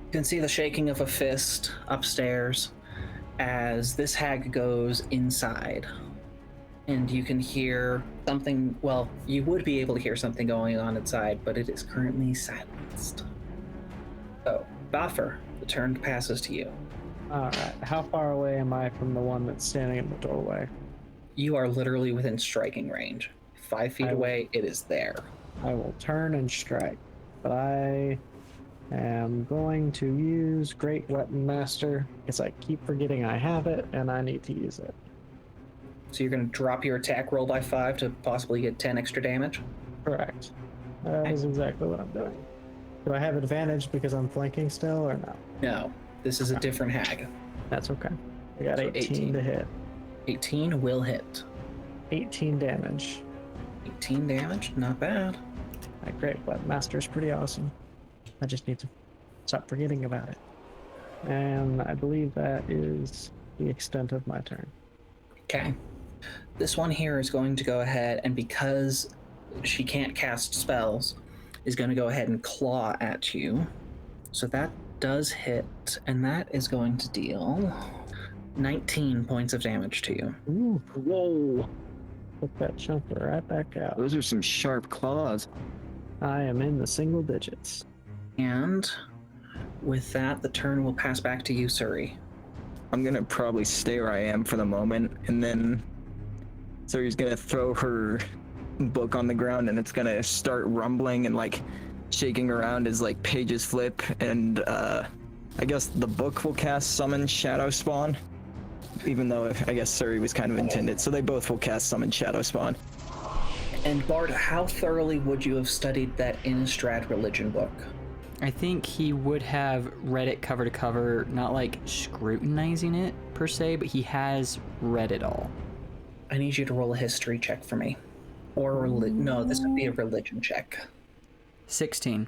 You can see the shaking of a fist upstairs as this hag goes inside. And you can hear something, well, you would be able to hear something going on inside, but it is currently silenced. So, Bafuur, the turn passes to you. All right. How far away am I from the one that's standing in the doorway? You are literally within striking range. 5 feet away, it is there. I will turn and strike, but I am going to use Great Weapon Master because I keep forgetting I have it and I need to use it. So you're going to drop your attack roll by 5 to possibly get 10 extra damage? Correct. That is exactly what I'm doing. Do I have advantage because I'm flanking still or no? No, this is a different hag. That's okay. I got So 18 to hit. 18 will hit. 18 damage. 18 damage, not bad. My Great Weapon Master is pretty awesome. I just need to stop forgetting about it. And I believe that is the extent of my turn. Okay. This one here is going to go ahead, and because she can't cast spells, is going to go ahead and claw at you. So that does hit, and that is going to deal 19 points of damage to you. Ooh, whoa. Put that chunker right back out. Those are some sharp claws. I am in the single digits. And with that, the turn will pass back to you, Suri. I'm gonna probably stay where I am for the moment, and then Suri's gonna throw her book on the ground, and it's gonna start rumbling and like shaking around as like pages flip, and I guess the book will cast Summon Shadow Spawn, even though I guess Suri was kind of intended, so they both will cast Summon Shadow Spawn. And Bart, how thoroughly would you have studied that Innistrad religion book? I think he would have read it cover to cover, not like scrutinizing it per se, but he has read it all. I need you to roll a history check for me. Or, no, this would be a religion check. 16.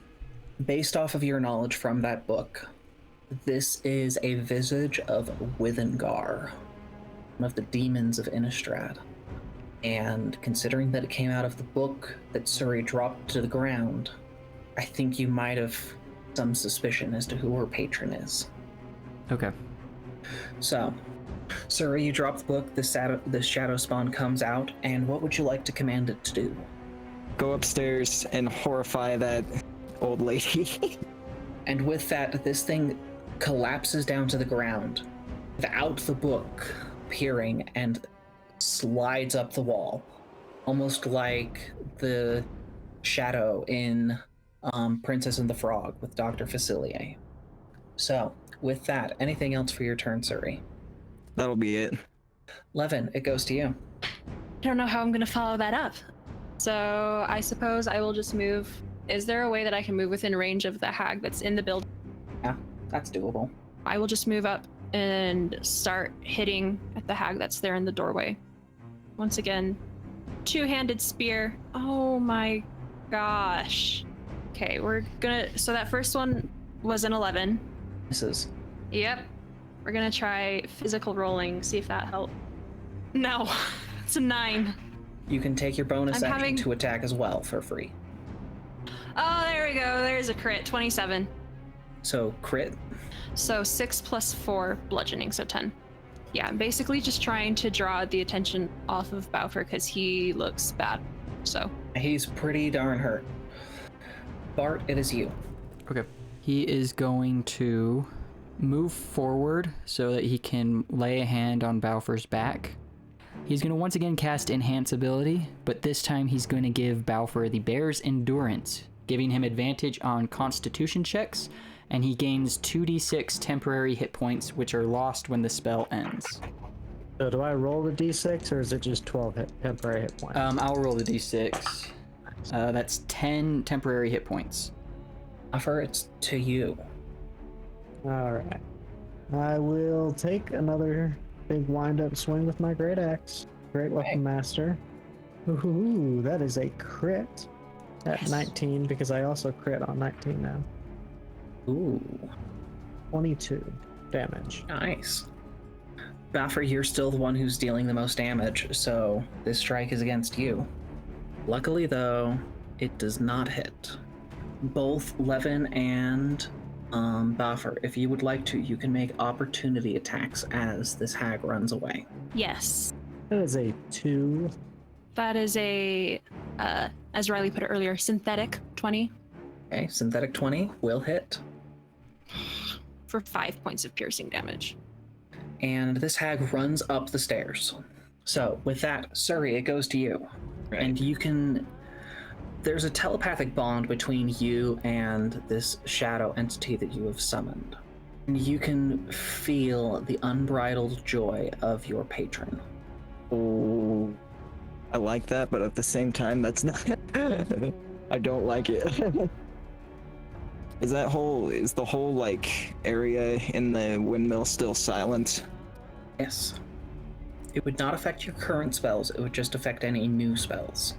Based off of your knowledge from that book, this is a visage of Withengar, one of the demons of Innistrad. And considering that it came out of the book that Suri dropped to the ground, I think you might have some suspicion as to who her patron is. Okay. So, Suri, you drop the book, the shadow spawn comes out, and what would you like to command it to do? Go upstairs and horrify that old lady. And with that, this thing collapses down to the ground without the book appearing and slides up the wall, almost like the shadow in Princess and the Frog with Dr. Facilier. So, with that, anything else for your turn, Suri? That'll be it. Leven, it goes to you. I don't know how I'm going to follow that up. So I suppose I will just move. Is there a way that I can move within range of the hag that's in the building? Yeah, that's doable. I will just move up and start hitting at the hag that's there in the doorway. Once again, two-handed spear. Oh my gosh. Okay, we're gonna, so that first one was an 11. Misses. Yep. We're gonna try physical rolling, see if that helps. No, it's a 9. You can take your bonus I'm action having- to attack as well for free. Oh, there we go. There's a crit, 27. So, crit. So 6 plus 4 bludgeoning, so 10. Yeah, I'm basically just trying to draw the attention off of Bafuur because he looks bad. So He's pretty darn hurt. Bart, it is you. Okay. He is going to move forward so that he can lay a hand on Bafuur's back. He's going to once again cast Enhance ability, but this time he's going to give Bafuur the Bear's Endurance, giving him advantage on Constitution checks, and he gains 2d6 temporary hit points, which are lost when the spell ends. So do I roll the d6 or is it just 12 temporary hit points? I'll roll the d6. That's 10 temporary hit points. Bafuur, it's to you. All right. I will take another big wind-up swing with my great axe. Great weapon master. Ooh, that is a crit at 19 because I also crit on 19 now. Ooh, 22 damage. nice. Bafuur, you're still the one who's dealing the most damage, so this strike is against you. Luckily, though, it does not hit. Both Leven and Bafuur, if you would like to, you can make opportunity attacks as this hag runs away. yes, That is a 2. that is a, as Riley put it earlier, synthetic 20 Okay, synthetic 20 will hit. for 5 points of piercing damage. And this hag runs up the stairs. So, with that, Suri, it goes to you. Right. And you can... There's a telepathic bond between you and this shadow entity that you have summoned. And you can feel the unbridled joy of your patron. Oh, I like that, but at the same time, that's not. I don't like it. Is the whole like area in the windmill still silent? Yes. It would not affect your current spells, it would just affect any new spells.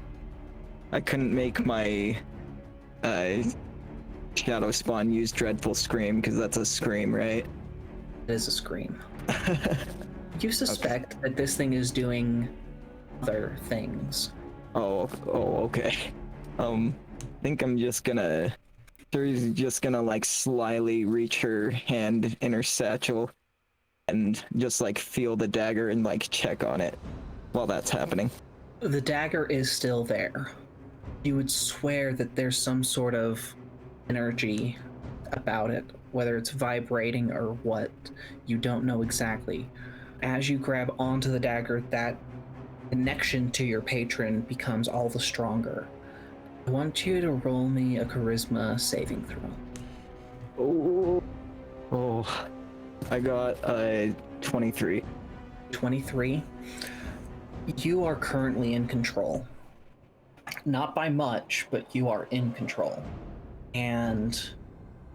I couldn't make my shadow spawn use dreadful scream because that's a scream, right? It is a scream. You suspect that this thing is doing other things. Oh, okay. I think I'm just gonna. Suri's just gonna like slyly reach her hand in her satchel and just like feel the dagger and like check on it while that's happening. The dagger is still there. You would swear that there's some sort of energy about it, whether it's vibrating or what, you don't know exactly. As you grab onto the dagger, that connection to your patron becomes all the stronger. I want you to roll me a charisma saving throw. Oh, I got a 23. 23. You are currently in control. Not by much, but you are in control. And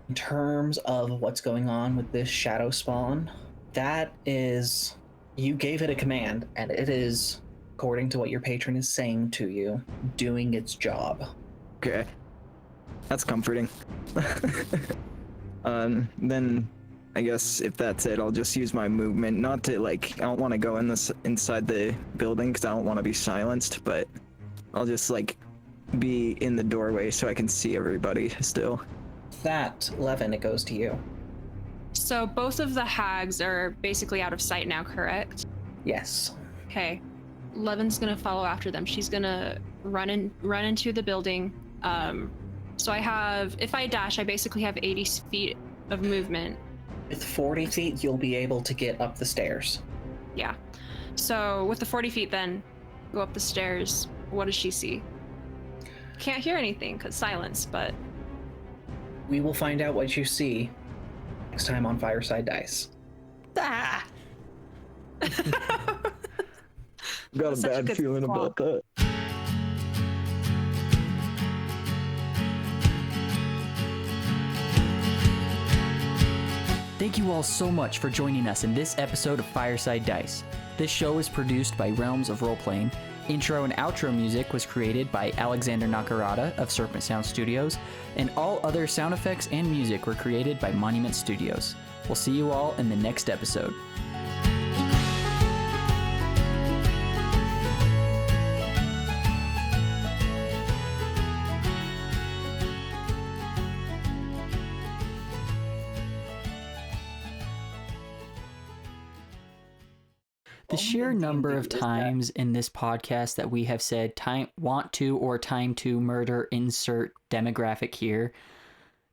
in terms of what's going on with this shadow spawn, that is, you gave it a command, and it is, according to what your patron is saying to you, doing its job. Okay, that's comforting. Then I guess if that's it, I'll just use my movement. Not to like, I don't want to go inside the building because I don't want to be silenced, but I'll just like be in the doorway so I can see everybody still. That, Leven, it goes to you. So both of the hags are basically out of sight now, correct? Yes. Okay. Levin's gonna follow after them. She's gonna run into the building. So I have, if I dash, I basically have 80 feet of movement. With 40 feet, you'll be able to get up the stairs. Yeah. So with the 40 feet, then go up the stairs. What does she see? Can't hear anything because silence, but We will find out what you see next time on Fireside Dice. ah! Got a Such a bad good feeling squawk. about that. Thank you all so much for joining us in this episode of Fireside Dice. This show is produced by Realms of Roleplaying. Intro and outro music was created by Alexander Nakarada of Serpent Sound Studios, and all other sound effects and music were created by Monument Studios. We'll see you all in the next episode. The sheer number of times in this podcast that we have said time to murder insert demographic here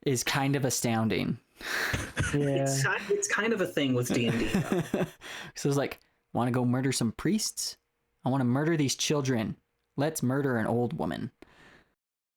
is kind of astounding. Yeah. It's kind of a thing with D&D. So it's like, want to go murder some priests? I want to murder these children. Let's murder an old woman.